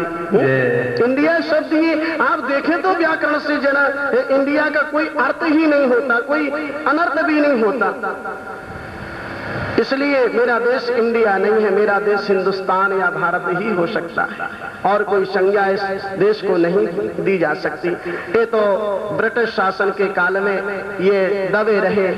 जी। India शब्द ही आप देखें तो व्याकरण से जना इंडिया का कोई अर्थ ही नहीं होता, कोई अनर्थ भी नहीं होता। इसलिए मेरा देश इंडिया नहीं है, मेरा देश हिंदुस्तान या भारत ही हो सकता है, और कोई संज्ञा इस देश को नहीं दी जा सकती। ये तो ब्रिटिश शासन के काल में ये दबे रहे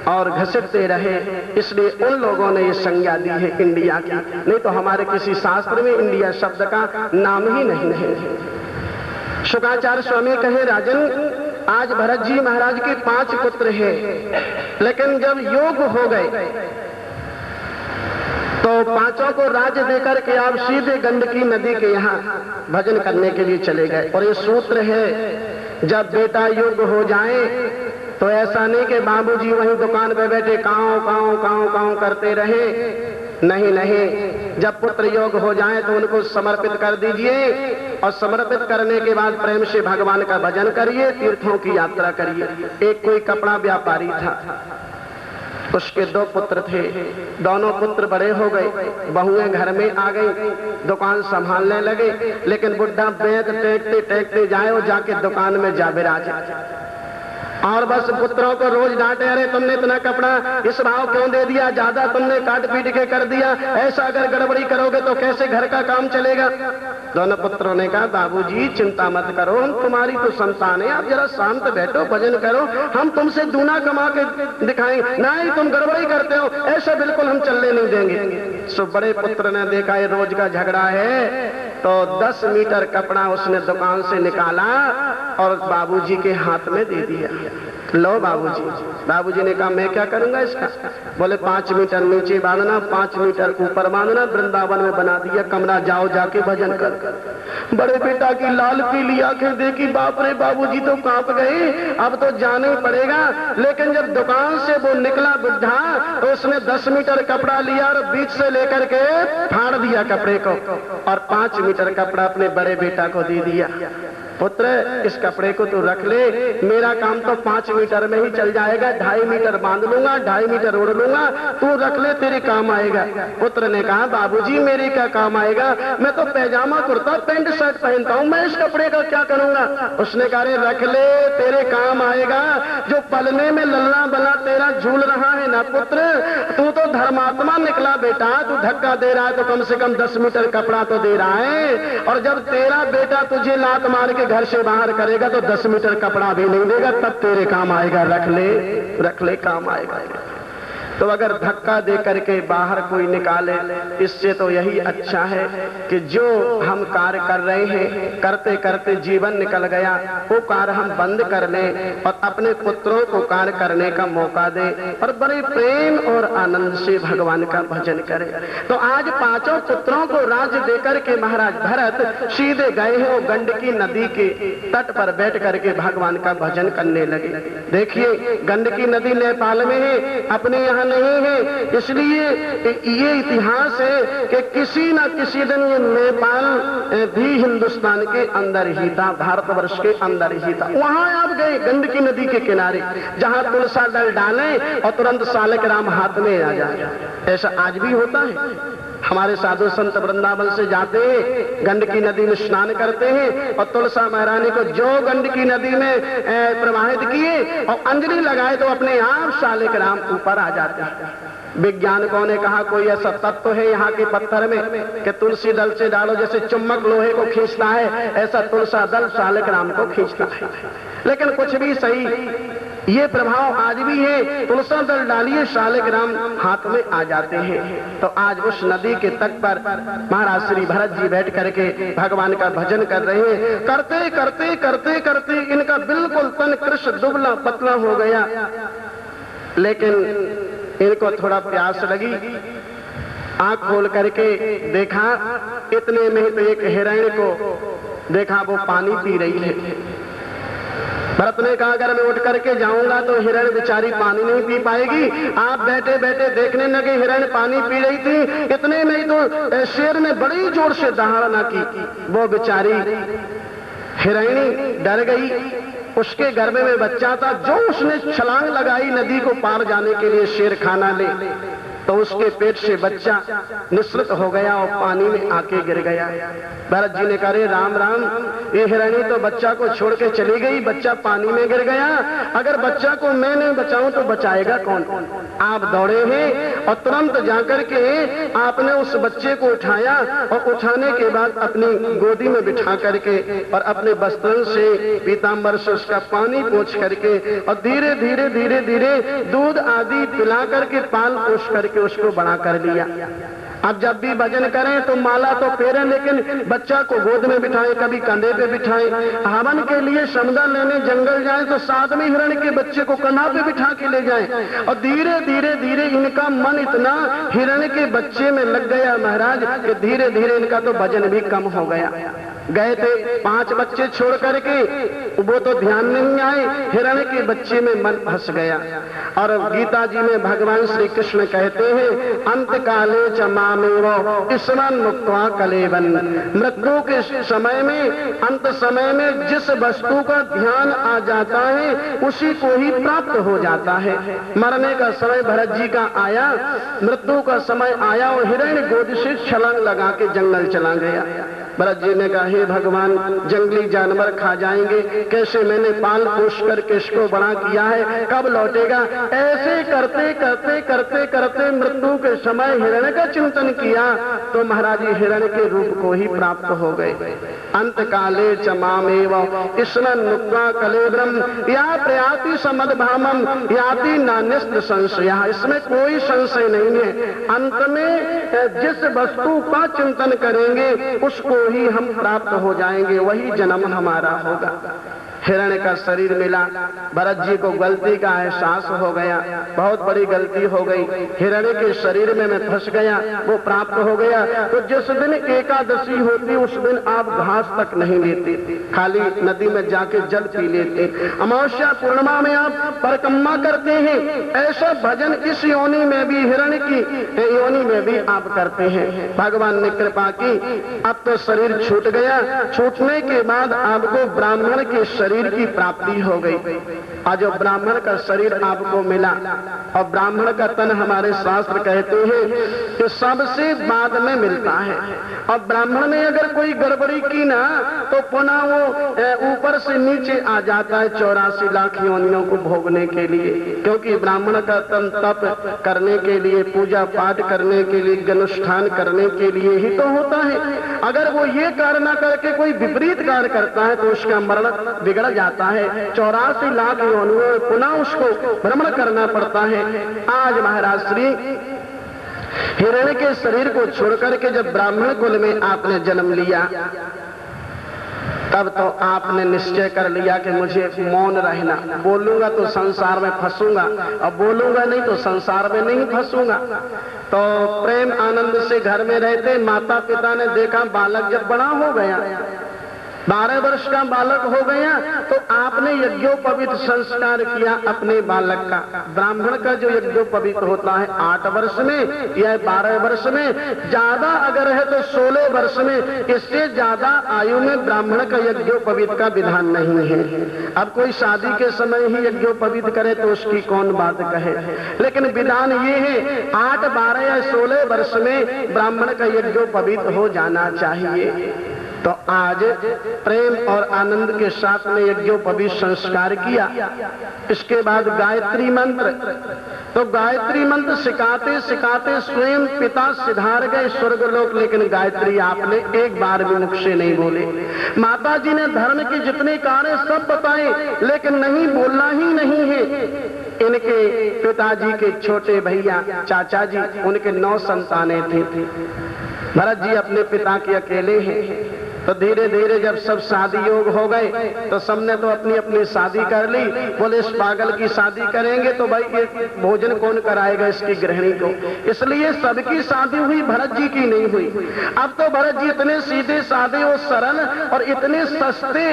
और घसीटते रहे, इसलिए उन लोगों ने ये संज्ञा दी है इंडिया की, नहीं तो हमारे किसी शास्त्र में इंडिया शब्द का नाम ही नहीं है। शुक्राचार्य स्वामी कहे, राजन आज भरत जी महाराज के 5 पुत्र हैं, लेकिन जब योग हो गए तो 5 को राज्य देकर के आप सीधे गंडकी नदी के यहाँ भजन करने के लिए चले गए। और ये सूत्र है, जब बेटा योग हो जाए तो ऐसा नहीं कि बाबूजी वहीं दुकान पे बैठे काऊ काऊ काऊ काऊ करते रहे, नहीं नहीं, जब पुत्र योग हो जाए तो उनको समर्पित कर दीजिए, और समर्पित करने के बाद प्रेम से भगवान का भजन करिए, तीर्थों की यात्रा करिए। एक कोई कपड़ा व्यापारी था, उसके 2 पुत्र थे, दोनों पुत्र बड़े हो गए, बहुएं घर में आ गई, दुकान संभालने लगे, लेकिन बुढ़ा बैग टेकते टेकते जाए और जाके दुकान में जा बिराजे, और बस पुत्रों को रोज डांटे, अरे तुमने इतना कपड़ा इस भाव क्यों दे दिया, ज्यादा तुमने काट पीट के कर दिया, ऐसा अगर गड़बड़ी करोगे तो कैसे घर का काम चलेगा। दोनों पुत्रों ने कहा, बाबूजी चिंता मत करो, हम तुम्हारी तो संतान है, आप जरा शांत बैठो, भजन करो, हम तुमसे दूना कमा के दिखाएंगे। नहीं, तुम गड़बड़ी करते हो, ऐसा बिल्कुल हम चलने नहीं देंगे। सो बड़े पुत्र ने देखा ये रोज का झगड़ा है, तो 10 मीटर कपड़ा उसने दुकान से निकाला और बाबूजी के हाथ में दे दिया। लो बाबूजी। बाबूजी ने कहा, मैं क्या करूंगा इसका? बोले 5 मीटर नीचे बांधना, 5 मीटर ऊपर बांधना, वृंदावन में बना दिया कमरा, जाओ जाके भजन कर। बड़े बेटा की लाल पीली आंखें देखी, बाप रे, बाबूजी तो कांप गए, अब तो जाना ही पड़ेगा। लेकिन जब दुकान से वो निकला बुढ़ा, तो उसने 10 मीटर कपड़ा लिया और बीच से लेकर के फाड़ दिया कपड़े को, और 5 मीटर कपड़ा अपने बड़े बेटा को दे दिया। पुत्र, इस कपड़े को तू रख ले, मेरा काम तो 5 मीटर में ही चल जाएगा, 2.5 मीटर बांध लूंगा, 2.5 मीटर ओढ़ लूंगा, तू रख ले, तेरे काम आएगा। पुत्र ने कहा, बाबूजी मेरे क्या काम आएगा, मैं तो पैजामा कुर्ता पैंट शर्ट पहनता हूँ, मैं इस कपड़े का क्या करूंगा। उसने कहा, रख ले, तेरे काम आएगा, जो पलने में ललना बना तेरा झूल रहा है ना पुत्र, तू तो धर्मात्मा निकला बेटा, तू धक्का दे रहा है तो कम से कम 10 मीटर कपड़ा तो दे रहा है, और जब तेरा बेटा तुझे लात मार के घर से बाहर करेगा तो 10 मीटर कपड़ा भी नहीं देगा, तब तेरे काम आएगा, रख ले, काम आएगा। तो अगर धक्का दे करके बाहर कोई निकाले, इससे तो यही अच्छा है कि जो हम कार्य कर रहे हैं, करते करते जीवन निकल गया, वो कार्य हम बंद कर लें और अपने पुत्रों को कार्य करने का मौका दें, और बड़े प्रेम और आनंद से भगवान का भजन करें। तो आज 5 पुत्रों को राज्य देकर के महाराज भरत सीधे गए हैं और गंडकी नदी के तट पर बैठ करके भगवान का भजन करने लगे। देखिए, गंडकी नदी नेपाल में है, अपने यहाँ नहीं है, इसलिए ये इतिहास है कि किसी न किसी दिन ये नेपाल भी हिंदुस्तान के अंदर ही था, भारतवर्ष के अंदर ही था। वहां आप गए गंडकी नदी के किनारे, जहां तुलसा दल डाले और तुरंत सालक राम हाथ में आ जाए। ऐसा आज भी होता है। हमारे साधु संत वृंदावन से जाते हैं, गंडकी नदी में स्नान करते हैं, और तुलसा महारानी को जो गंडकी नदी में प्रवाहित किए और अंजलि लगाए तो अपने आप सालिक राम ऊपर आ जाते हैं। वैज्ञानिकों ने कहा, कोई ऐसा तत्व है यहाँ के पत्थर में कि तुलसी दल से डालो, जैसे चुम्बक लोहे को खींचता है, ऐसा तुलसा दल सालिक राम को खींचता है। लेकिन कुछ भी सही, ये प्रभाव आज भी है। तुलसा दल डालिए, सालिक राम हाथ में आ जाते हैं। तो आज उस नदी के तट पर महाराज श्री भरत जी बैठ करके भगवान का भजन कर रहे हैं। करते करते करते करते इनका बिल्कुल तन कृष्ण दुबला पतला हो गया, लेकिन इनको थोड़ा प्यास लगी। आंख खोल करके देखा, इतने में तो एक हिरण को देखा, वो पानी पी रही है। भरत ने कहा, अगर मैं उठ करके जाऊंगा तो हिरण बेचारी पानी नहीं पी पाएगी। आप बैठे बैठे देखने लगे, हिरण पानी पी रही थी। इतने में तो शेर ने बड़ी जोर से दहाड़ना की, वो बेचारी हिरणी डर गई। उसके गर्भ में बच्चा था, जो उसने छलांग लगाई नदी को पार जाने के लिए शेर खाना ले। तो उसके पेट से बच्चा निःसृत हो गया और पानी में आके गिर गया। भरत जी ने कहा, राम राम, ये हिरणी तो बच्चा को छोड़ के चली गई, बच्चा पानी में गिर गया, अगर बच्चा को मैं नहीं बचाऊं तो बचाएगा कौन? आप दौड़े हैं और तुरंत जाकर के आपने उस बच्चे को उठाया और उठाने के बाद अपनी गोदी में बिठा करके और अपने वस्त्रों से पीताम्बर से उसका पानी पोंछ करके और धीरे धीरे धीरे धीरे दूध आदि पिला करके पाल पोष करके उसको बड़ा कर लिया। अब जब भी भजन करें तो माला तो फेरें, लेकिन बच्चा को गोद में बिठाएं, कभी कंधे पे बिठाएं। हवन के लिए समदा लेने जंगल जाएं तो साथ में हिरण के बच्चे को कंधा पे बिठा के ले जाएं। और धीरे धीरे धीरे इनका मन इतना हिरण के बच्चे में लग गया महाराज कि धीरे धीरे इनका तो भजन भी कम हो गया। गए थे 5 बच्चे छोड़ करके, वो तो ध्यान नहीं आए, हिरण के बच्चे में मन फंस गया। और गीता जी में भगवान श्री कृष्ण कहते हैं, अंत काले च मामेव स्मरन् मुक्त्वा कलेवन, मृत्यु के समय में, अंत समय में जिस वस्तु का ध्यान आ जाता है उसी को ही प्राप्त हो जाता है। मरने का समय भरत जी का आया, मृत्यु का समय आया और हिरण गोद से छलांग लगा के जंगल चला गया। भरत जी ने कहा, हे भगवान, जंगली जानवर खा जाएंगे, कैसे मैंने पाल पोष करके इसको बड़ा किया है, कब लौटेगा? ऐसे करते करते करते करते मृत्यु के समय हिरण का चिंतन किया तो महाराज हिरण के रूप को ही प्राप्त हो गए। अंत काले च मामेव स्मरन् मुक्त्वा कलेवरम या प्रयाति समद्भामम याति नान्यस्त्र संशयः। इसमें कोई संशय नहीं है, अंत में जिस वस्तु का चिंतन करेंगे उसको ही हम प्राप्त हो जाएंगे, वही जन्म हमारा होगा। हिरण का शरीर मिला, भरत जी को गलती का एहसास हो गया, बहुत बड़ी गलती हो गई, हिरण के शरीर में मैं फंस गया, वो प्राप्त हो गया। तो जिस दिन एकादशी होती उस दिन आप घास तक नहीं लेते, खाली नदी में जाके जल पी लेते। अमावस्या पूर्णिमा में आप परिक्रमा करते हैं। ऐसा भजन इस योनि में भी, हिरण की योनि में भी आप करते हैं। भगवान ने कृपा की, अब तो शरीर छूट गया, छूटने के बाद आपको ब्राह्मण के शरीर की प्राप्ति हो गई। आज ब्राह्मण का शरीर आपको मिला और ब्राह्मण का तन हमारे शास्त्र कहते हैं कि सबसे बाद में मिलता है। और ब्राह्मण ने अगर कोई गड़बड़ी की ना तो पुनः वो ऊपर से नीचे आ जाता है 84 लाख योनियों को भोगने के लिए, क्योंकि ब्राह्मण का तन तप करने के लिए, पूजा पाठ करने के लिए, अनुष्ठान करने के लिए ही तो होता है। अगर वो ये कार्य न करके कोई विपरीत कार्य करता है तो उसका मरण बिगड़ जाता है। 84 लाख योनियों में पुनः उसको भ्रमण करना पड़ता है। आज महाराज श्री हिरण के शरीर को छोड़कर के जब ब्राह्मण कुल में आपने जन्म लिया तब तो आपने निश्चय कर लिया कि मुझे मौन रहना, बोलूंगा तो संसार में फंसूंगा और बोलूंगा नहीं तो संसार में नहीं फंसूंगा। तो प्रेम आनंद से घर में रहते, माता पिता ने देखा बालक जब बड़ा हो गया, 12 वर्ष का बालक हो गया, तो आपने यज्ञोपवीत संस्कार किया अपने बालक का। ब्राह्मण का जो यज्ञोपवीत होता है 8 वर्ष में या 12 वर्ष में, ज्यादा अगर है तो 16 वर्ष में, इससे ज्यादा आयु में ब्राह्मण का यज्ञोपवीत का विधान नहीं है। अब कोई शादी के समय ही यज्ञोपवीत करे तो उसकी कौन बात कहे, लेकिन विधान ये है 8, 12 या 16 वर्ष में ब्राह्मण का यज्ञोपवीत हो जाना चाहिए। तो आज प्रेम और आनंद के साथ में यज्ञोपवीत संस्कार किया। इसके बाद गायत्री मंत्र, तो गायत्री मंत्र सिखाते सिखाते स्वयं पिता सिधार गए स्वर्गलोक, लेकिन गायत्री आपने एक बार भी मुख से नहीं बोले। माता जी ने धर्म के जितने कार्य सब बताए, लेकिन नहीं, बोलना ही नहीं है। इनके पिताजी के छोटे भैया चाचा जी, उनके 9 संतानें थी। भरत जी अपने पिता के अकेले हैं। तो धीरे धीरे जब सब शादी योग हो गए तो सबने तो अपनी अपनी शादी कर ली। बोले इस पागल की शादी करेंगे तो भाई ये भोजन कौन कराएगा इसकी गृहिणी को, इसलिए सबकी शादी हुई, भरत जी की नहीं हुई। अब तो भरत जी इतने सीधे साधे और सरल और इतने सस्ते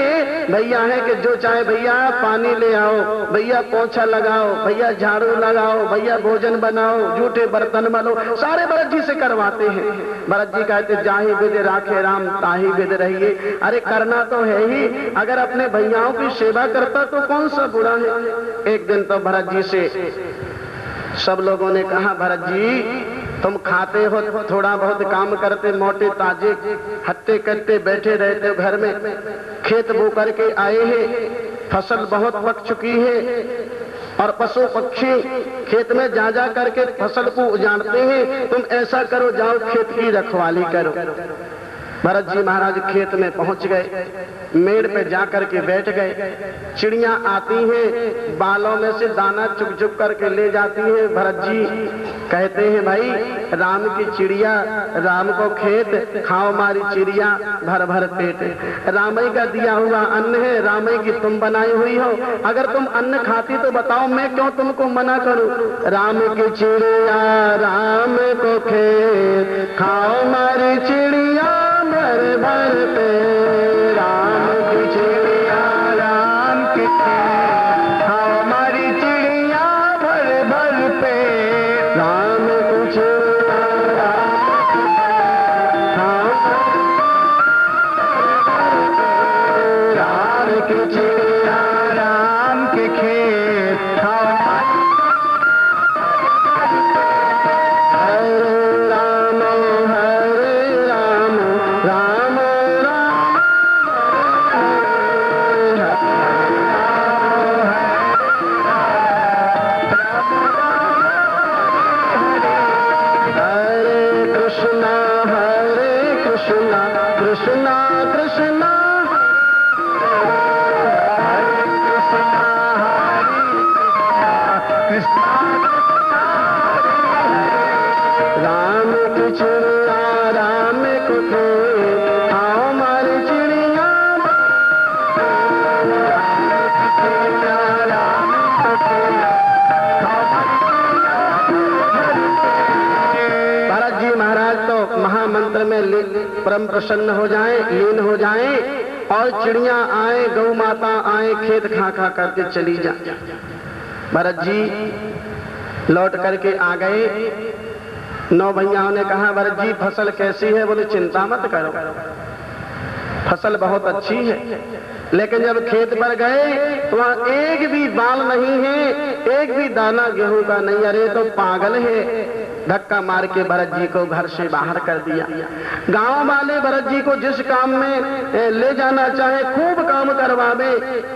भैया हैं कि जो चाहे भैया पानी ले आओ, भैया पोछा लगाओ, भैया झाड़ू लगाओ, भैया भोजन बनाओ, जूठे बर्तन मलो, सारे भरत जी से करवाते हैं। भरत जी कहते जाहि विधि राखे राम ताहि विधि रहिए। अरे करना तो है ही, अगर अपने भैयाओं की सेवा करता तो कौन सा बुरा है। एक दिन तो भरत जी से सब लोगों ने कहा भरत जी तुम खाते हो, थोड़ा बहुत काम करते, मोटे ताजे हट्टे कट्टे बैठे रहते हो घर में, खेत बो करके आए हैं, फसल बहुत पक चुकी है और पशु पक्षी खेत में जा जा करके फसल को उजाड़ते हैं, तुम ऐसा करो जाओ खेत की रखवाली करो। भरत जी महाराज खेत में पहुंच गए, मेड़ पे जाकर के बैठ गए। चिड़ियां आती हैं, बालों में से दाना चुग चुग करके ले जाती हैं। भरत जी कहते हैं भाई राम की चिड़िया राम को खेत, खाओ मारी चिड़िया भर भर पेट। रामई का दिया हुआ अन्न है, रामई की तुम बनाई हुई हो, अगर तुम अन्न खाती तो बताओ मैं क्यों तुमको मना करूं। राम की चिड़िया राम को खेत, खाओ मारी चिड़िया भर भर पे। राम की चिड़िया राम की खेत, खाओ मारी चिड़िया भर भर पे। राम की चिड़िया राम की चिड़िया राम के खेत, खाओ परम प्रसन्न हो जाएं, लीन हो जाएं और चिड़ियां आए, गौ माता आए, खेत खा खा करके चली जाए। भरत जी लौट करके आ गए। 9 भैयाओं ने कहा भरत जी फसल कैसी है? बोले चिंता मत करो, फसल बहुत अच्छी है। लेकिन जब खेत पर गए तो वहां एक भी बाल नहीं है, एक भी दाना गेहूं का नहीं। अरे तो पागल है। धक्का मार के भरत जी को घर से बाहर कर दिया। गांव वाले भरत जी को जिस काम में ले जाना चाहे खूब काम करवावे,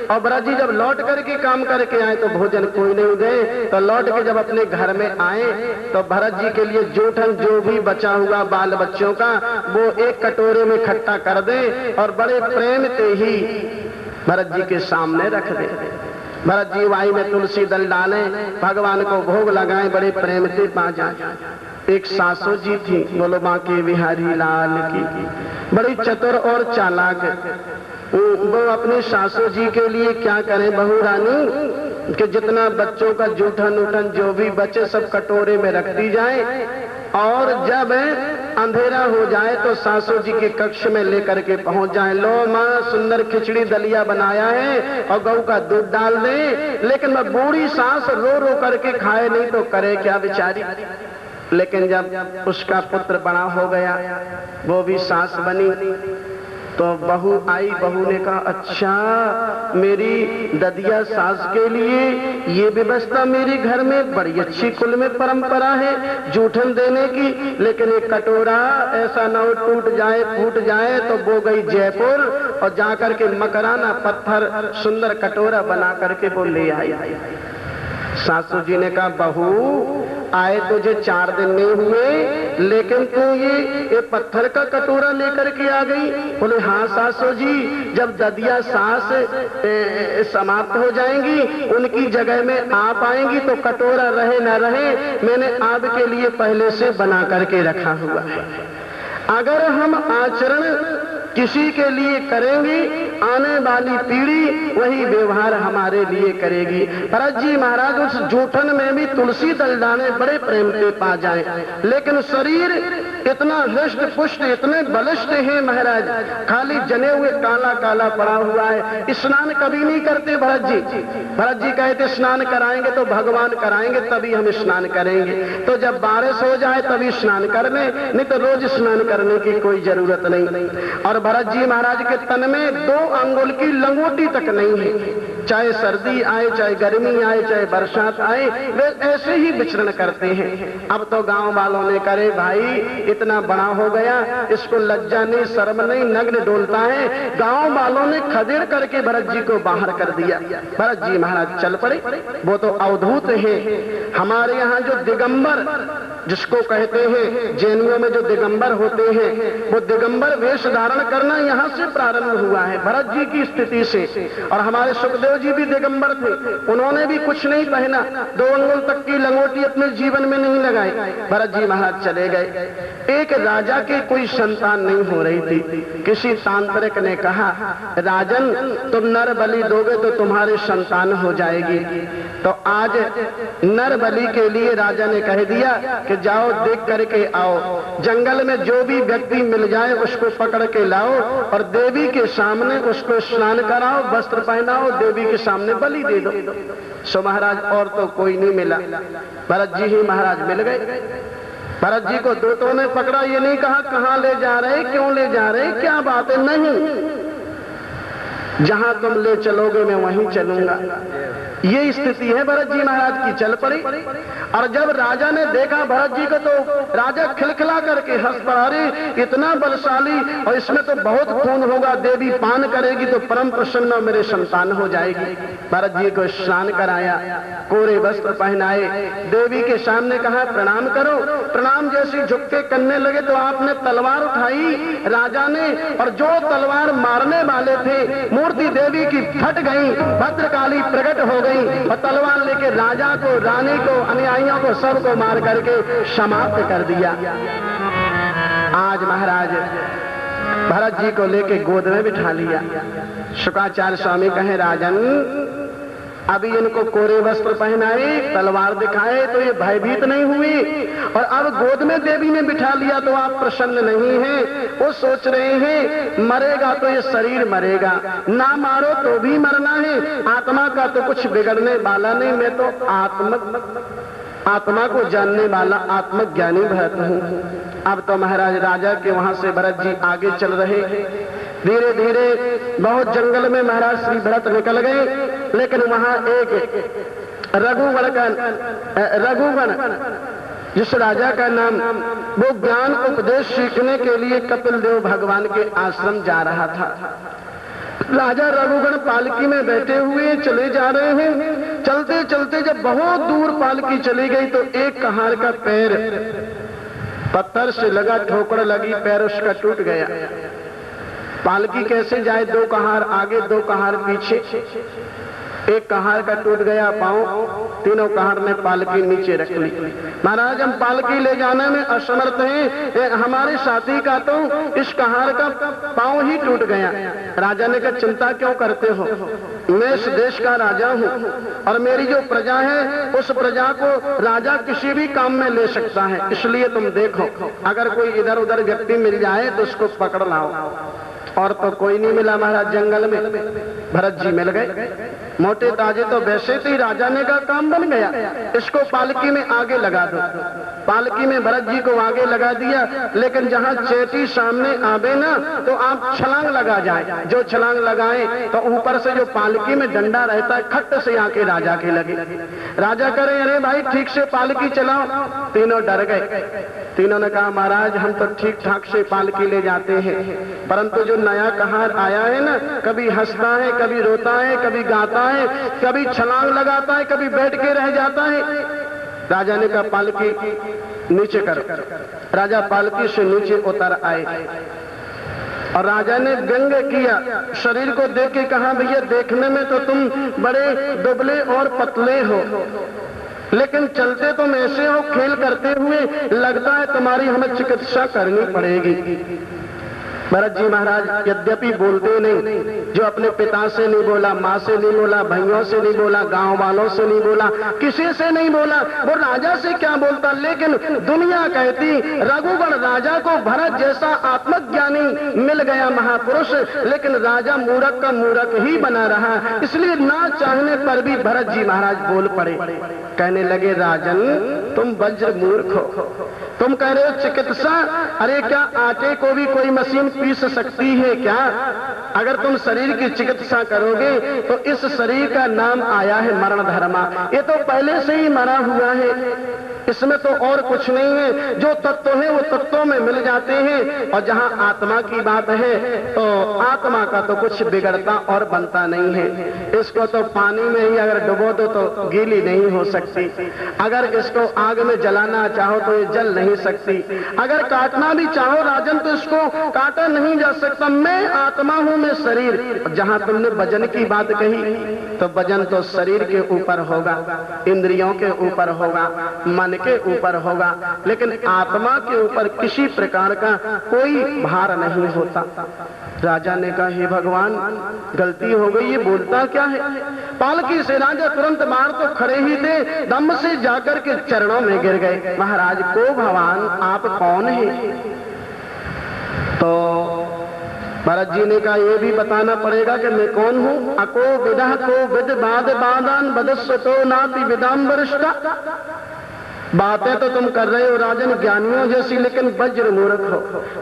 और भरत जी जब लौट करके काम करके आए तो भोजन कोई नहीं दे। तो लौट के जब अपने घर में आए तो भरत जी के लिए जूठन जो भी बचा हुआ बाल बच्चों का वो एक कटोरे में इकट्ठा कर दे और बड़े प्रेम से ही भरत जी के सामने रख दे। भरत जी वाई में तुलसी दल डालें, भगवान को भोग लगाएं, बड़े प्रेम से पा जाए। एक सासू जी थी, बोलो बांके बिहारी लाल की, बड़ी चतुर और चालाक। वो अपने सासू जी के लिए क्या करें बहू रानी कि जितना बच्चों का जूठन उठन जो भी बचे सब कटोरे में रख दी जाए, और जब अंधेरा हो जाए तो सासू जी के कक्ष में लेकर के पहुंच जाए। लो माँ सुंदर खिचड़ी दलिया बनाया है और गऊ का दूध डाल दे। लेकिन वह बूढ़ी सास रो रो करके खाए नहीं तो करे क्या बेचारी। लेकिन जब उसका पुत्र बड़ा हो गया, वो भी सास बनी, तो बहू आई। बहू ने कहा अच्छा मेरी ददिया सास के लिए ये व्यवस्था मेरे घर में बड़ी अच्छी कुल में परंपरा है जूठन देने की। लेकिन एक कटोरा ऐसा न हो टूट जाए फूट जाए। तो वो गई जयपुर और जाकर के मकराना पत्थर सुंदर कटोरा बना करके वो ले आई। सासू जी ने कहा बहू आए तुझे 4 दिन नहीं हुए, लेकिन तू ये पत्थर का कटोरा लेकर के आ गई। बोले हाँ सासू जी, जब ददिया सास समाप्त हो जाएंगी उनकी जगह में आप आएंगी तो कटोरा रहे ना रहे मैंने आपके लिए पहले से बना करके रखा हुआ है। अगर हम आचरण किसी के लिए करेंगे आने वाली पीढ़ी वही व्यवहार हमारे लिए करेगी। भरत जी महाराज उस जूठन में भी तुलसी दल डाले बड़े प्रेम से पा जाए। लेकिन शरीर इतना हृष्ट पुष्ट इतने बलिष्ठ है महाराज, खाली जने हुए काला काला पड़ा हुआ है। स्नान कभी नहीं करते भरत जी। भरत जी कहते स्नान कराएंगे तो भगवान कराएंगे तभी हम स्नान करेंगे। तो जब बारिश हो जाए तभी स्नान करने, नहीं तो रोज स्नान करने की कोई जरूरत नहीं। और भरत जी महाराज के तन में 2 अंगुल की लंगोटी तक नहीं है। चाहे सर्दी आए, चाहे गर्मी आए, चाहे बरसात आए, वे ऐसे ही विचरण करते हैं। अब तो गांव वालों ने करे भाई इतना बड़ा हो गया, इसको लज्जा नहीं, शर्म नहीं, नग्न डोलता है। गांव वालों ने खदेड़ करके भरत जी को बाहर कर दिया। भरत जी महाराज चल पड़े। वो तो अवधूत है। हमारे यहाँ जो दिगंबर जिसको कहते हैं, जैनियों में जो दिगंबर होते हैं, वो दिगंबर वेश धारण करना यहाँ से प्रारंभ हुआ है, भरत जी की स्थिति से। और हमारे सुखदेव जी भी दिगंबर थे, उन्होंने भी कुछ नहीं पहना, 2 अंगुल तक की लंगोटी अपने जीवन में नहीं लगाई। भरत जी महाराज चले गए। एक राजा के कोई संतान नहीं हो रही थी। किसी तांत्रिक ने कहा, राजन तुम नर बलि दोगे तो तुम्हारे संतान हो जाएगी। तो आज नर बलि के लिए राजा ने कह दिया कि जाओ देख करके आओ, जंगल में जो भी व्यक्ति मिल जाए उसको पकड़ के लाओ और देवी के सामने उसको स्नान कराओ, वस्त्र पहनाओ, देवी के सामने बलि दे दो। सो महाराज और तो कोई नहीं मिला, भरत जी ही महाराज मिल गए। भरत जी को दूतों ने पकड़ा, ये नहीं कहा कहां ले जा रहे, क्यों ले जा रहे, क्या बात है, नहीं, जहां तुम ले चलोगे मैं वहीं चलूंगा। ये स्थिति है भरत जी महाराज की। चल पड़ी। और जब राजा ने देखा भरत जी को तो राजा खिलखिला करके हंस पड़ा, अरे इतना बलशाली, और इसमें तो बहुत खून होगा, देवी पान करेगी तो परम प्रसन्न मेरे संतान हो जाएगी। भरत जी को स्नान कराया, कोरे वस्त्र पहनाए, देवी के सामने कहा प्रणाम करो। प्रणाम जैसी झुक के करने लगे तो आपने तलवार उठाई राजा ने, और जो तलवार मारने वाले थे मूर्ति देवी की फट गई, भद्रकाली प्रकट हो गई और तलवार लेके राजा को, रानी को, अनुयायियों को सबको मार करके समाप्त कर दिया। आज महाराज भरत जी को लेके गोद में बिठा लिया। शुक्राचार्य स्वामी कहे, राजन अभी इनको कोरे वस्त्र पहनाए, तलवार दिखाए तो ये भयभीत नहीं हुई, और अब गोद में देवी ने बिठा लिया तो आप प्रसन्न नहीं हैं। वो सोच रहे हैं मरेगा तो ये शरीर मरेगा, ना मारो तो भी मरना है, आत्मा का तो कुछ बिगड़ने वाला नहीं, मैं तो आत्मा को जानने वाला आत्मज्ञानी भरत हूँ। अब तो महाराज राजा के वहां से भरत जी आगे चल रहे। धीरे धीरे बहुत जंगल में महाराज श्री भरत निकल गए, लेकिन वहां एक रघुगण जिस राजा का नाम, वो ज्ञान उपदेश सीखने के लिए कपिल देव भगवान के आश्रम जा रहा था। राजा रघुगण पालकी में बैठे हुए चले जा रहे हैं। चलते चलते जब बहुत दूर पालकी चली गई तो एक कहार का पैर पत्थर से लगा, ठोकर लगी, पैर उसका टूट गया। पालकी कैसे जाए, 2 कहार आगे 2 कहार पीछे, एक कहार का टूट गया पांव, तीनों कहार ने पालकी नीचे रख ली। महाराज हम पालकी ले जाने में असमर्थ हैं, हमारे साथी का तो इस कहार का पांव ही टूट गया। राजा ने कहा चिंता क्यों करते हो, मैं इस देश का राजा हूँ और मेरी जो प्रजा है उस प्रजा को राजा किसी भी काम में ले सकता है, इसलिए तुम देखो अगर कोई इधर उधर व्यक्ति मिल जाए तो उसको पकड़ लाओ। और तो कोई नहीं मिला महाराज जंगल में, भरत जी मिल गए मोटे ताजे। तो वैसे ही राजा ने का काम बन गया, इसको पालकी में आगे लगा दो। पालकी में भरत जी को आगे लगा दिया, लेकिन जहां चेटी सामने आवे ना तो आप छलांग लगा जाए। जो छलांग लगाए तो ऊपर से जो पालकी में डंडा रहता है खट्ट से आके राजा के लगे। राजा करे अरे भाई ठीक से पालकी चलाओ। तीनों डर गए। तीनों ने कहा महाराज हम तो ठीक ठाक से पालकी ले जाते हैं, परंतु जो नया कहार आया है ना, कभी हंसता है, कभी रोता है, कभी गाता है, कभी छलांग लगाता है, कभी बैठ के रह जाता है। राजा ने कहा पालकी नीचे करो। राजा पालकी से नीचे उतर आए और राजा ने व्यंग किया, शरीर को देख के कहा भैया देखने में तो तुम बड़े दुबले और पतले हो, लेकिन चलते तुम ऐसे हो, खेल करते हुए लगता है तुम्हारी हमें चिकित्सा करनी पड़ेगी। भरत जी महाराज यद्यपि बोलते नहीं, जो अपने पिता से नहीं बोला, माँ से नहीं बोला, भाइयों से नहीं बोला, गांव वालों से नहीं बोला, किसी से नहीं बोला, वो राजा से क्या बोलता। लेकिन दुनिया कहती रघुगण राजा को भरत जैसा आत्मज्ञानी मिल गया महापुरुष, लेकिन राजा मूर्ख का मूर्ख ही बना रहा, इसलिए ना चाहने पर भी भरत जी महाराज बोल पड़े। कहने लगे राजन तुम वज्र मूर्ख हो, तुम कह रहे हो चिकित्सा, अरे क्या आटे को भी कोई मशीन पीस सकती है क्या? अगर तुम शरीर की चिकित्सा करोगे तो इस शरीर का नाम आया है मरण धर्मा। ये तो पहले से ही मरा हुआ है, इसमें तो और कुछ नहीं है। जो तत्व है वो तत्वों में मिल जाते हैं। और जहां आत्मा की बात है तो आत्मा का तो कुछ बिगड़ता और बनता नहीं है। इसको तो पानी में ही अगर डुबो दो तो गीली नहीं हो सकती। अगर इसको आग में जलाना चाहो तो ये जल नहीं सकती। अगर काटना भी चाहो राजन तो इसको काटा नहीं जा सकता। मैं आत्मा हूं, मैं शरीर। जहां तुमने वजन की बात कही तो वजन तो शरीर के ऊपर होगा, इंद्रियों के ऊपर होगा, मन के ऊपर होगा, लेकिन आत्मा के ऊपर किसी प्रकार का कोई भार नहीं होता। राजा ने कहा, हे भगवान गलती हो गई, ये बोलता क्या है? पालकी से राजा तुरंत बाहर तो खड़े ही थे, दम से जाकर के चरणों में गिर गए। महाराज को भगवान आप कौन हैं? तो भरत जी ने कहा, ये भी बताना पड़ेगा कि मैं कौन हूं। अको विदा को विद बाद बादान बदस्वतो नाति विदाम वरिष्ठा। बातें तो तुम कर रहे हो राजन ज्ञानियों जैसी, लेकिन वज्र मूर्ख हो।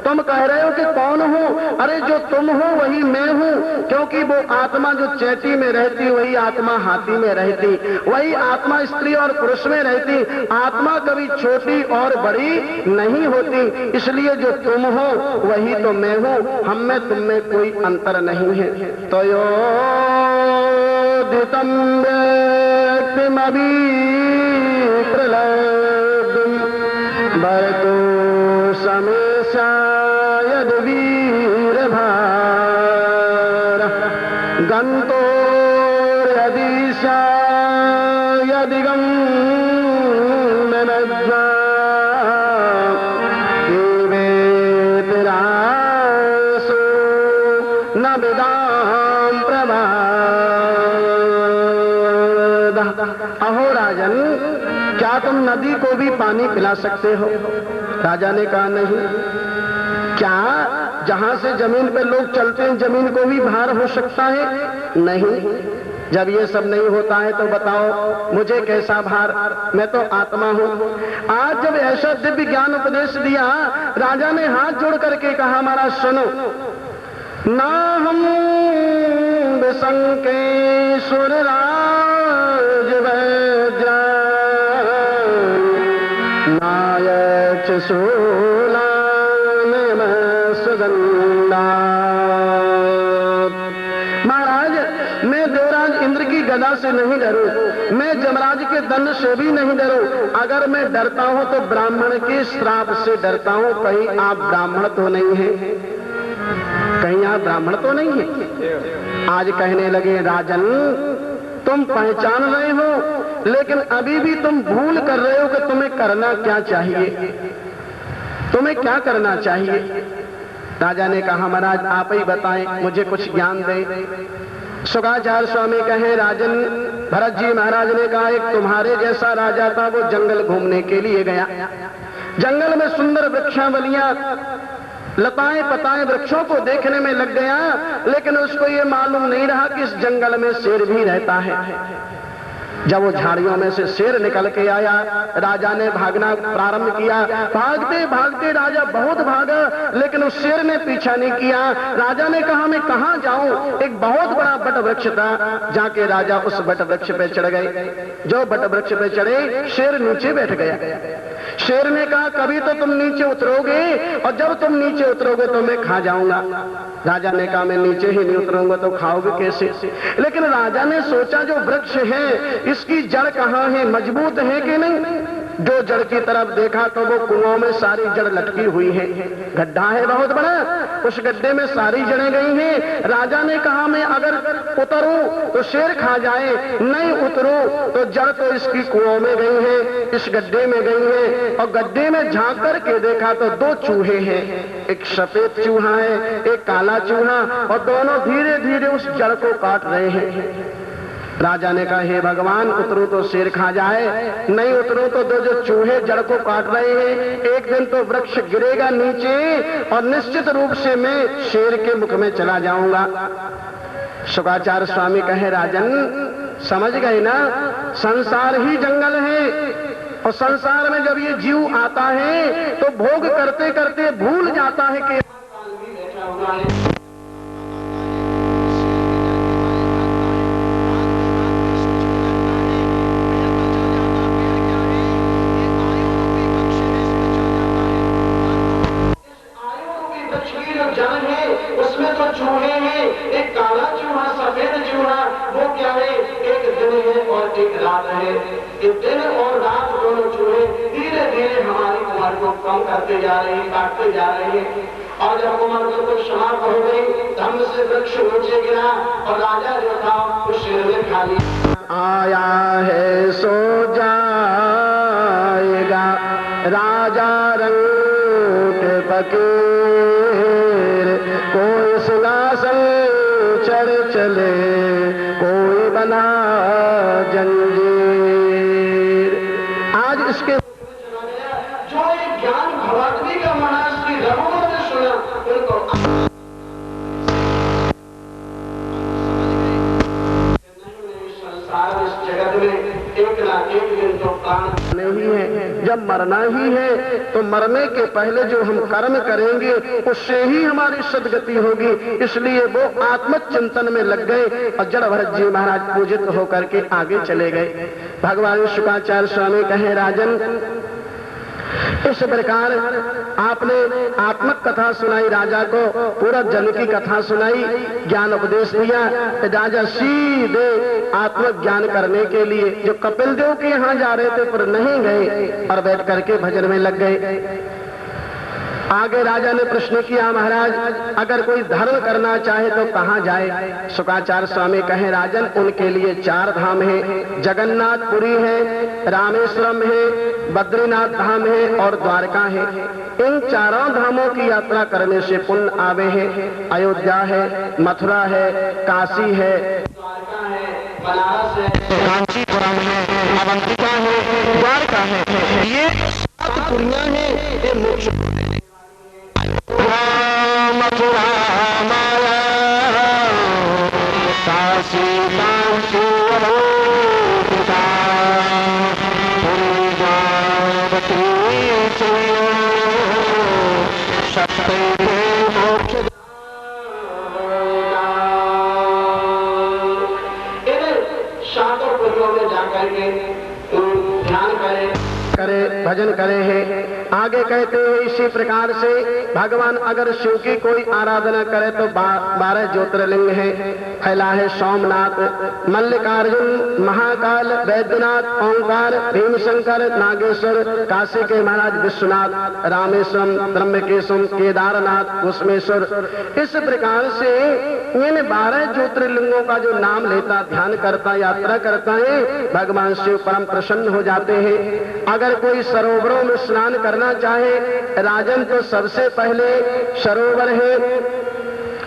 तुम कह रहे हो कि कौन हूं? अरे जो तुम हो वही मैं हूं, क्योंकि वो आत्मा जो चैती में रहती वही आत्मा हाथी में रहती, वही आत्मा स्त्री और पुरुष में रहती। आत्मा कभी छोटी और बड़ी नहीं होती, इसलिए जो तुम हो वही तो मैं हूं। हम में तुम में कोई अंतर नहीं है। तो यो दितम व्यक्तिमभि भरतो समेशा यद वीर भार गंतो यदिशा यदिगम ननज्वा वेतरासो न विदाम प्रमाद। अहो राजन, क्या तुम नदी को भी पानी पिला सकते हो? राजा ने कहा, नहीं। क्या जहां से जमीन पे लोग चलते हैं जमीन को भी भार हो सकता है? नहीं। जब ये सब नहीं होता है तो बताओ मुझे कैसा भार? मैं तो आत्मा हूं। आज जब ऐसा दिव्य ज्ञान उपदेश दिया, राजा ने हाथ जोड़ करके कहा, महाराज सुनो, ना हम विसंके सुरराज वैद्या नायक सोला सुगंधा। महाराज मैं देवराज इंद्र की गदा से नहीं डरूं, मैं जमराज के दंड से भी नहीं डरूं। अगर मैं डरता हूं तो ब्राह्मण के श्राप से डरता हूं। कहीं आप ब्राह्मण तो नहीं है? कहीं आप ब्राह्मण तो नहीं है? आज कहने लगे, राजन तुम पहचान रहे हो, लेकिन अभी भी तुम भूल कर रहे हो कि तुम्हें करना क्या चाहिए। तुम्हें क्या करना चाहिए? राजा ने कहा, महाराज आप ही बताएं, मुझे कुछ ज्ञान दें। शुकाचार्य स्वामी कहे, राजन भरत जी महाराज ने कहा, एक तुम्हारे जैसा राजा था, वो जंगल घूमने के लिए गया। जंगल में सुंदर वृक्षावलियां लताएं पताएं वृक्षों को देखने में लग गया, लेकिन उसको ये मालूम नहीं रहा कि इस जंगल में शेर भी रहता है। जब वो झाड़ियों में से शेर निकल के आया, राजा ने भागना प्रारंभ किया। भागते भागते राजा बहुत भागा, लेकिन उस शेर ने पीछा नहीं किया। राजा ने कहा, मैं कहां जाऊं? एक बहुत बड़ा बट वृक्ष था, जाके राजा उस बट वृक्ष पे चढ़ गए। जो बट वृक्ष पे चढ़े, शेर नीचे बैठ गया। शेर ने कहा, कभी तो तुम नीचे उतरोगे, और जब तुम नीचे उतरोगे तो मैं खा जाऊंगा। राजा ने कहा, मैं नीचे ही नहीं उतरूंगा तो खाओगे कैसे? लेकिन राजा ने सोचा, जो वृक्ष है इसकी जड़ कहाँ है, मजबूत है कि नहीं? जो जड़ की तरफ देखा तो वो कुओं में सारी जड़ लटकी हुई है। गड्ढा है बहुत बड़ा, उस गड्ढे में सारी जड़ें गई हैं। राजा ने कहा, मैं अगर उतरूं तो शेर खा जाए, नहीं उतरूं तो जड़ तो इसकी कुओं में गई है, इस गड्ढे में गई है। और गड्ढे में झांक करके देखा तो दो चूहे हैं, एक सफेद चूहा है, एक काला चूहा, और दोनों धीरे धीरे उस जड़ को काट रहे हैं। राजा ने कहा, हे भगवान उतरूं तो शेर खा जाए, नहीं उतरूं तो दो जो चूहे जड़ को काट रहे हैं, एक दिन तो वृक्ष गिरेगा नीचे और निश्चित रूप से मैं शेर के मुख में चला जाऊंगा। शुकाचार्य स्वामी कहे, राजन समझ गए ना, संसार ही जंगल है, और संसार में जब ये जीव आता है तो भोग करते करते भूल जाता है कि उसमें तो चूहे हैं, एक काला चूहा, सफेद चूहा, वो क्या है, एक दिन है और एक रात है। ये दिन और रात दोनों चूहे धीरे धीरे हमारी उम्र को कम करते जा रहे हैं, काटते जा रहे हैं। और जब उम्र बिल्कुल समाप्त हो गई, धम्म से वृक्ष नीचे गिरा और राजा जो था उस शेर ने खा लिया। आया है सो जाएगा राजा रंग फकीर, कोई सिंहासन चढ़ चले, कोई बना जंजीर। आज इसके जो एक ज्ञान भगवती का महाराज की रमों ने सुना, उनको संसार इस जगत में एक ना एक दिन तो प्राण नहीं है। जब मरना ही है तो मरने के पहले जो हम कर्म करेंगे उससे ही हमारी सदगति होगी। इसलिए वो आत्मचिंतन में लग गए और जड़ भरत जी महाराज पूजित होकर के आगे चले गए। भगवान शुक्राचार्य स्वामी कहे, राजन इस प्रकार आपने आत्मक कथा सुनाई राजा को, पूरा जन की कथा सुनाई, ज्ञान उपदेश दिया। राजा सीधे आत्मक ज्ञान करने के लिए जो कपिल देव के यहाँ जा रहे थे पर नहीं गए और बैठ करके भजन में लग गए। आगे राजा ने प्रश्न किया, महाराज अगर कोई धर्म करना चाहे तो कहाँ जाए? शुक्राचार्य स्वामी कहे, राजन उनके लिए 4 धाम है, जगन्नाथपुरी है, रामेश्वरम है, बद्रीनाथ धाम है और द्वारका है। इन 4 धामों की यात्रा करने से पुण्य आवे है। अयोध्या है, मथुरा है, काशी है, द्वारका है, बनारस है, कांचीपुरम है, अवंतिका है, द्वारका है। ये 7 पुरियां हैं, ये मोक्ष मथुरा माया काशी कांची अवंतिका पुरी जावती सत्य मोक्ष। इन 7 पुरियों में जाकर के ध्यान करे, भजन करे है। आगे कहते हैं इसी प्रकार से भगवान अगर शिव की कोई आराधना करे तो 12 ज्योतिर्लिंग है। फैला है सोमनाथ, मल्लिकार्जुन, महाकाल, वैद्यनाथ, ओंकार, भीमशंकर, नागेश्वर, काशी के महाराज विश्वनाथ, रामेश्वरम, ब्रह्मकेशम, केदारनाथ, कुसमेश्वर। इस प्रकार से इन 12 ज्योतिर्लिंगों का जो नाम लेता, ध्यान करता, यात्रा करता है, भगवान शिव परम प्रसन्न हो जाते हैं। अगर कोई सरोवरों में स्नान करना चाहे, राजन तो सबसे पहले सरोवर है,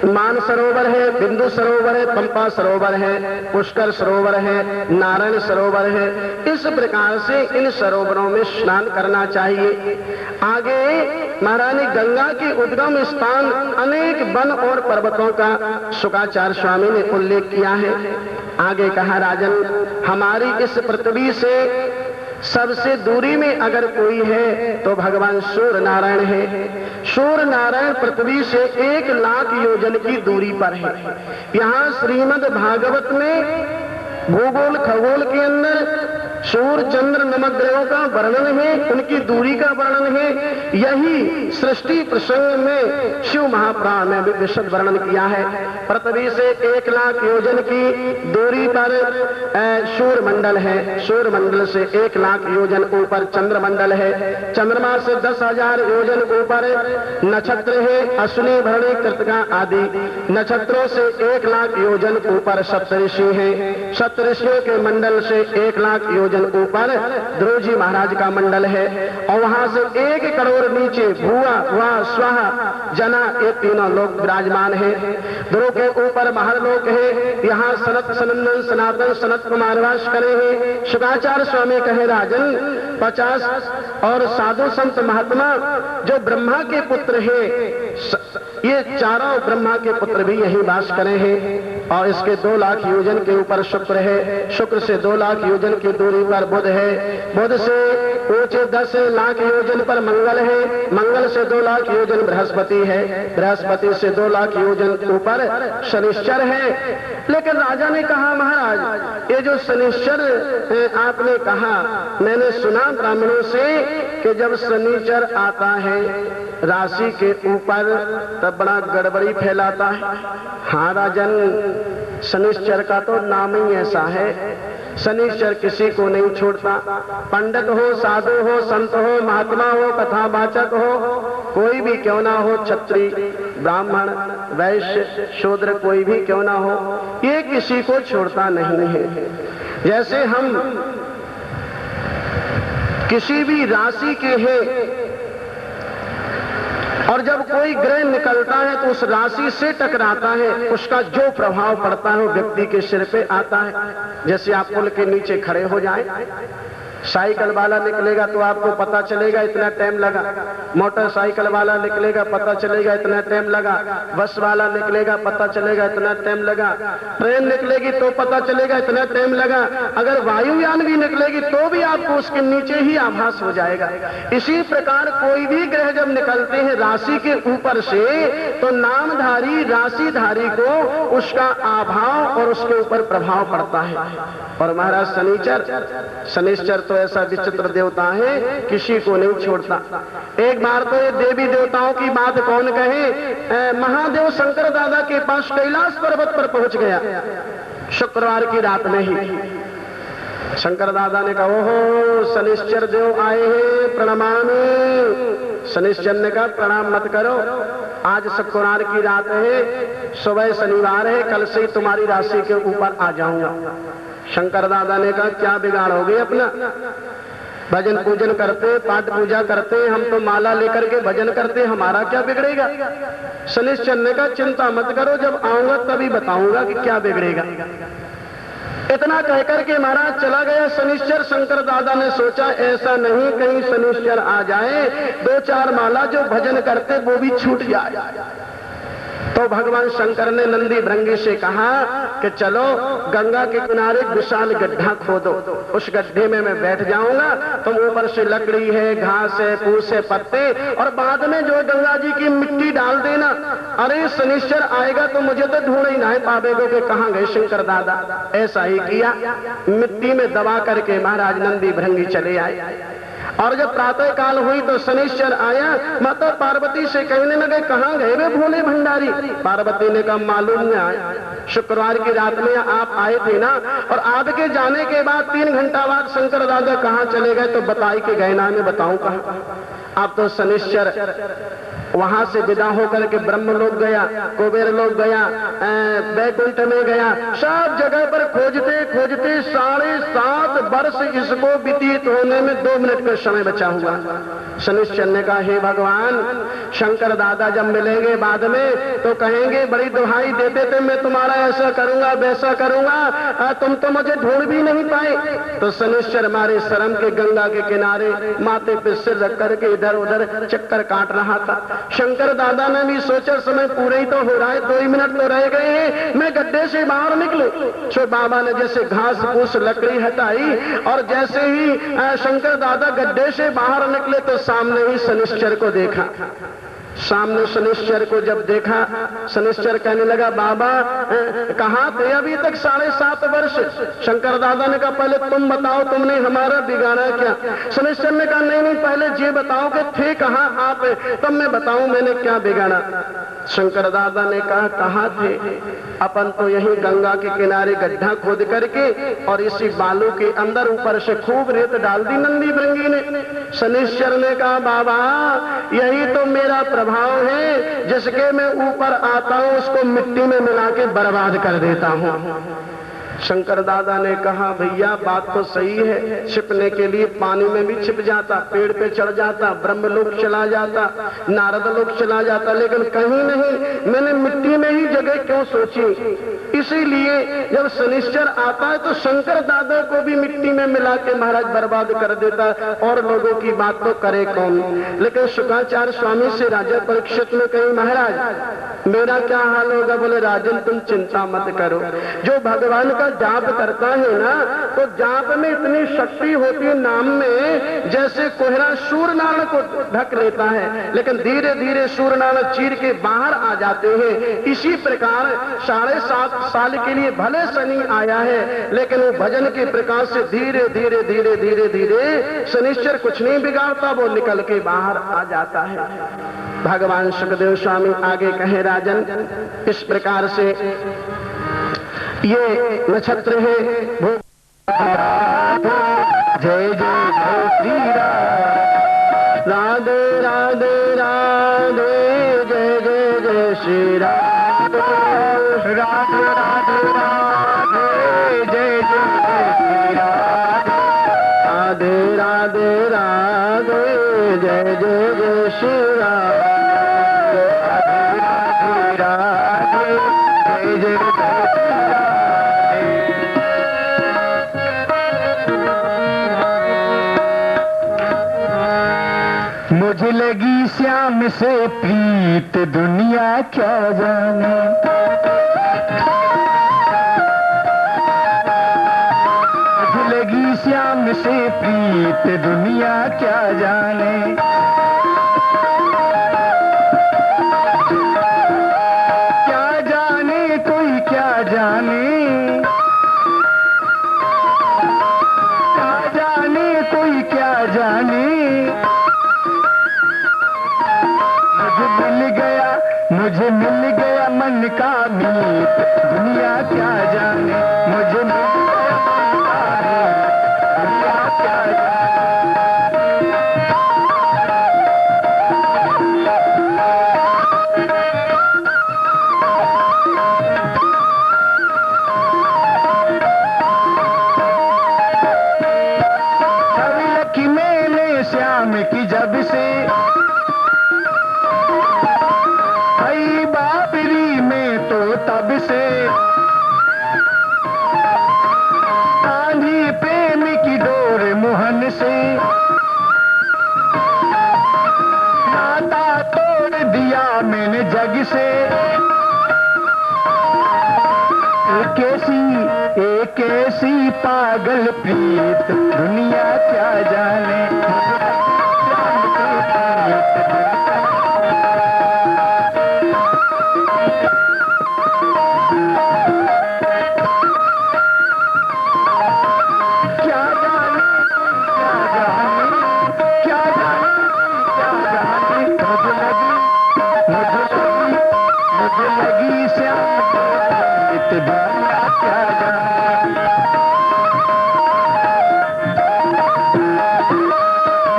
मान सरोवर है, बिंदु सरोवर है, पंपा सरोवर है, पुष्कर सरोवर है, नारायण सरोवर है। इस प्रकार से इन सरोवरों में स्नान करना चाहिए। आगे महारानी गंगा के उद्गम स्थान अनेक वन और पर्वतों का शुक्राचार्य स्वामी ने उल्लेख किया है। आगे कहा, राजन हमारी इस पृथ्वी से सबसे दूरी में अगर कोई है तो भगवान सूर्य नारायण है। सूर्य नारायण पृथ्वी से 1 लाख योजन की दूरी पर है। यहाँ श्रीमद् भागवत में भूगोल खगोल के अंदर सूर्य चंद्र नवग्रहों का वर्णन है, उनकी दूरी का वर्णन है। यही सृष्टि प्रसंग में शिव महापुराण में भी विशद वर्णन किया है। पृथ्वी से 1 लाख योजन की दूरी पर सूर्य मंडल है, सूर्य मंडल से 1 लाख योजन ऊपर चंद्रमंडल है, चंद्रमा से 10,000 योजन ऊपर नक्षत्र है, अश्विनी भरणी कृतिका आदि। नक्षत्रों से 1 लाख योजन ऊपर सप्तऋषि है, सप्तऋषियों के मंडल से 1 लाख योजन ऊपर ध्रुव जी महाराज का मंडल है। और वहां से 1 करोड़ नीचे भुआ, वा, स्वाहा, जना, ये तीनों लोग विराजमान है। ध्रुव के ऊपर महर्लोक है, यहाँ सनत सनंदन सनातन सनत कुमार वास करे हैं। शुक्राचार्य स्वामी कहे, राजन 50 और साधु संत महात्मा जो ब्रह्मा के पुत्र है, ये चारों ब्रह्मा के पुत्र भी यही वास करे हैं। और इसके 2 लाख योजन के ऊपर शुक्र है, शुक्र से 2 लाख योजन की दूरी पर बुध है, बुध से ऊंचे 10 लाख योजन पर मंगल है, मंगल से 2 लाख योजन बृहस्पति है, बृहस्पति से 2 लाख योजन के ऊपर शनिश्चर है। लेकिन राजा ने कहा महाराज ये जो शनिश्चर आपने कहा, मैंने सुना ब्राह्मणों से कि जब शनिश्चर आता है राशि के ऊपर तब बड़ा गड़बड़ी फैलाता है। हाँ राजन, शनिश्चर का तो नाम ही ऐसा है, शनिश्चर किसी को नहीं छोड़ता। पंडित हो, साधु हो, संत हो, महात्मा हो, कथावाचक हो, कोई भी क्यों ना हो, क्षत्रिय, ब्राह्मण, वैश्य, शूद्र, कोई भी क्यों ना हो, ये किसी को छोड़ता नहीं है। जैसे हम किसी भी राशि के हैं और जब कोई ग्रह निकलता है तो उस राशि से टकराता है, उसका जो प्रभाव पड़ता है वो व्यक्ति के सिर पे आता है। जैसे आप पुल के नीचे खड़े हो जाएं, साइकिल वाला निकलेगा तो आपको पता चलेगा इतना टाइम लगा, मोटरसाइकिल वाला निकलेगा पता चलेगा इतना टाइम लगा, बस वाला निकलेगा पता चलेगा इतना टाइम लगा, ट्रेन निकलेगी तो पता चलेगा इतना टाइम लगा, अगर वायुयान भी निकलेगी तो भी आपको उसके नीचे ही आभास हो जाएगा। इसी प्रकार कोई भी ग्रह जब निकलते हैं राशि के ऊपर से तो नामधारी राशिधारी को उसका आभाव और उसके ऊपर प्रभाव पड़ता है। और महाराज शनिश्चर तो ऐसा विचित्र देवता है, किसी को नहीं छोड़ता। एक बार तो ये देवी देवताओं की बात कौन कहे, महादेव शंकर दादा के पास कैलाश पर्वत पर पहुंच गया शुक्रवार की रात में ही। शंकर दादा ने कहा ओहो शनिश्चर देव आए हैं, प्रणाम। शनिश्चर ने कहा प्रणाम मत करो, आज शुक्रवार की रात है, सुबह शनिवार है, कल से तुम्हारी राशि के ऊपर आ जाऊंगा। शंकर दादा ने कहा क्या बिगाड़ोगे अपना, भजन पूजन करते, पाठ पूजा करते, हम तो माला लेकर के भजन करते, हमारा क्या बिगड़ेगा। शनिश्चर ने कहा चिंता मत करो, जब आऊंगा तभी बताऊंगा कि क्या बिगड़ेगा। इतना कहकर के महाराज चला गया शनिश्चर। शंकर दादा ने सोचा ऐसा नहीं कहीं शनिश्चर आ जाए, 2-4 माला जो भजन करते वो भी छूट जाए। तो भगवान शंकर ने नंदी भृंगी से कहा कि चलो गंगा के किनारे विशाल गड्ढा खोदो, उस गड्ढे में मैं बैठ जाऊंगा, तुम ऊपर से लकड़ी है, घास है, फूस है, पत्ते, और बाद में जो गंगा जी की मिट्टी डाल देना। अरे शनिश्चर आएगा तो मुझे तो ढूंढ ही ना है पावेगो के कहां गए शंकर दादा। ऐसा ही किया, मिट्टी में दबा करके महाराज नंदी भृंगी चले आए। और जब प्रातः काल हुई तो शनिश्चर आया, माता पार्वती से कहने लगे कहां गए वे भोले भंडारी। पार्वती ने कहा मालूम नहीं आया, शुक्रवार की रात में आप आए थे ना, और आपके जाने के बाद 3 घंटा बाद शंकर दादा कहां चले गए तो बताई के गए ना, मैं बताऊं कहां। अब तो शनिश्चर वहां से विदा होकर के ब्रह्मलोक गया, कुबेर लोक गया, वैकुंठ में गया, सब जगह पर खोजते खोजते 7.5 वर्ष इसको व्यतीत होने में 2 मिनट का समय बचा हुआ। शनिश्चर ने कहा हे भगवान, शंकर दादा जब मिलेंगे बाद में तो कहेंगे बड़ी दुहाई देते थे मैं तुम्हारा ऐसा करूंगा वैसा करूंगा, तुम तो मुझे ढूंढ भी नहीं पाए। तो शनिश्चर हमारे शर्म के गंगा के किनारे माथे पे सिर रख करके इधर उधर चक्कर काट रहा था। शंकर दादा ने भी सोचा समय पूरे ही तो हो रहा है, 2 ही मिनट तो रह गए हैं, मैं गड्ढे से बाहर निकलूं। तो बाबा ने जैसे घास फूस लकड़ी हटाई और जैसे ही शंकर दादा गड्ढे से बाहर निकले तो सामने ही शनिश्चर को देखा। सामने शनिश्चर को जब देखा, शनिश्चर कहने लगा बाबा कहाँ थे अभी तक 7.5 वर्ष। शंकर दादा ने कहा पहले तुम बताओ तुमने हमारा बिगाड़ा क्या। शनिश्चर ने कहा नहीं नहीं पहले ये बताओ कि थे कहाँ आप, तब मैं बताऊं मैंने क्या बिगाड़ा। शंकर दादा ने कहा कहाँ थे, अपन तो यही गंगा के किनारे गड्ढा खोद करके और इसी बालू के अंदर ऊपर से खूब रेत डाल दी नंदी भृंगी ने। शनिश्चर ने कहा बाबा यही तो मेरा प्रभाव है, जिसके मैं ऊपर आता हूं उसको मिट्टी में मिला के बर्बाद कर देता हूं। शंकर दादा ने कहा भैया बात तो सही है, छिपने के लिए पानी में भी छिप जाता, पेड़ पे चढ़ जाता, ब्रह्मलोक चला जाता, नारद लोक चला जाता, लेकिन कहीं नहीं, मैंने मिट्टी में ही जगह क्यों सोची। इसीलिए जब शनिश्चर आता है तो शंकर दादा को भी मिट्टी में मिला के महाराज बर्बाद कर देता, और लोगों की बात तो करे कौन। लेकिन शुक्राचार्य स्वामी से राजा परीक्षित ने कही महाराज मेरा क्या हाल होगा। बोले राजन तुम चिंता मत करो, जो भगवान का जाप करता है ना, तो जाप में इतनी शक्ति होती है नाम में, जैसे कोहरा सूर्यनारायण को ढक लेता है, लेकिन धीरे धीरे सूर्यनारायण चीर के बाहर आ जाते हैं। इसी प्रकार 7.5 साल के लिए भले शनि आया है, लेकिन वो भजन के प्रकाश से धीरे धीरे धीरे धीरे धीरे शनिश्चर कुछ नहीं बिगाड़ता, वो निकल के बाहर आ जाता है। भगवान सुखदेव स्वामी आगे कहे राजन इस प्रकार से ये नक्षत्र है वो जय जय जय श्री राम, राधे राधे राधे जय जय जय श्री राम, राधे राधे राधे जय जय जय श्री राम, राधे राधे राधे जय जय जय श्री राम, राधे राधे जय जय जय मुझे लगी श्याम से प्रीत दुनिया क्या जाने, मुझे लगी श्याम से प्रीत दुनिया क्या जाने, क्या जाने कोई क्या जाने, क्या जाने कोई क्या जाने, मुझे मिल गया मन का मीत दुनिया क्या जाने, मुझे मिल गया मन का मीत दुनिया क्या जाने। की मैंने श्याम की जब से तब से आंधी प्रेम की डोर मुहन से नाता तोड़ दिया मैंने जग से, एक ऐसी पागल प्रीत दुनिया क्या जाने,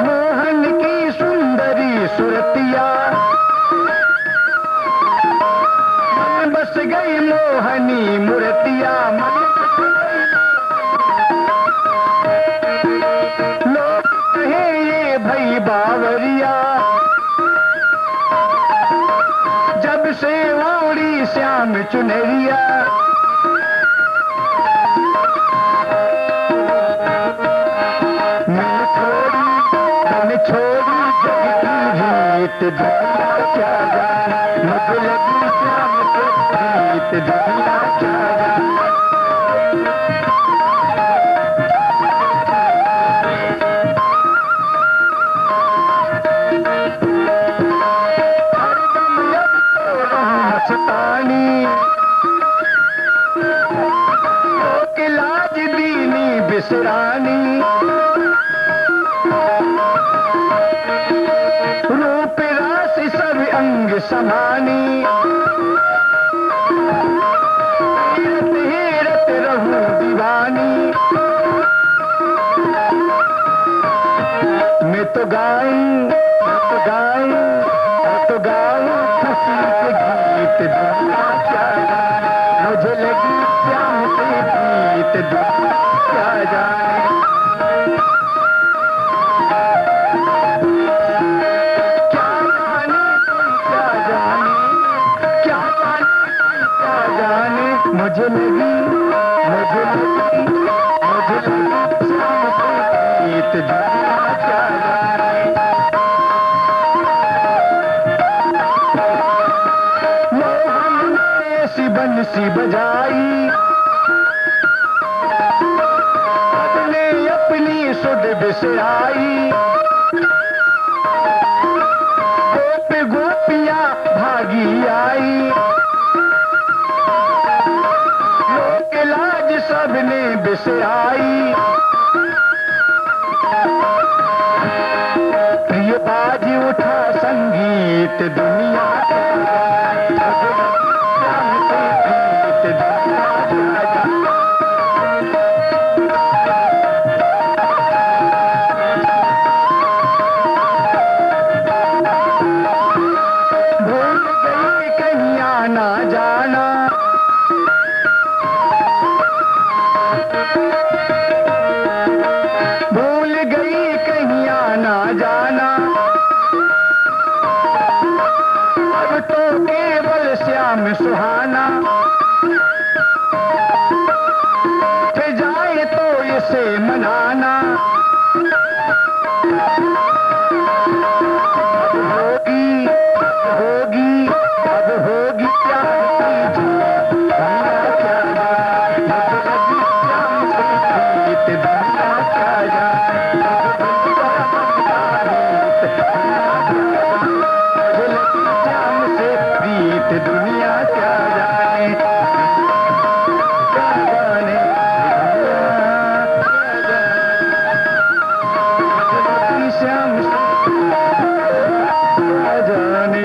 मोहन की सुंदरी सुरतिया मन बस गई, मोहनी मूर्तिया मन लोग कहे ये भई बावरिया, जब से ओढ़ी श्याम चुनरिया, छोड़ी जग की रीत दुनिया क्या जाने, मुझे लगी श्याम की रीत दुनिया क्या जाने। हरदम अब तो मस्तानी के लाज दीनी बिसरानी, रूप रास सब अंग समानी, हीरत हीरत रहूं दीवानी, मैं तो गाऊं खुशी के गीत दुनिया क्या जाने, मुझे लगे श्याम से प्रीत दुनिया क्या जाने। क्या जाने कोई क्या जाने, क्या जाने कोई क्या जाने। मुझे लगी श्याम से प्रीत दुनिया क्या जाने। ऐसी बंसी बजाई बदले अपनी सुध बिसराई। गोप गोपियां भागी आई, लोक लाज सबने बिसराई। प्रिय बाजी उठा संगीत दुनिया क्या जाने। भूल गई कहीं आना जाना, भूल गई कहीं आना जाना। अब तो केवल श्याम सुहाना, फिर जाए तो इसे मनाना। अब होगी अब होगी प्यार की जीत दुनिया क्या जाने। श्याम से प्रीत दुनिया क्या जाने। श्याम से प्रीत दुनिया क्या जाने। क्या जाने श्याम से क्या जाने।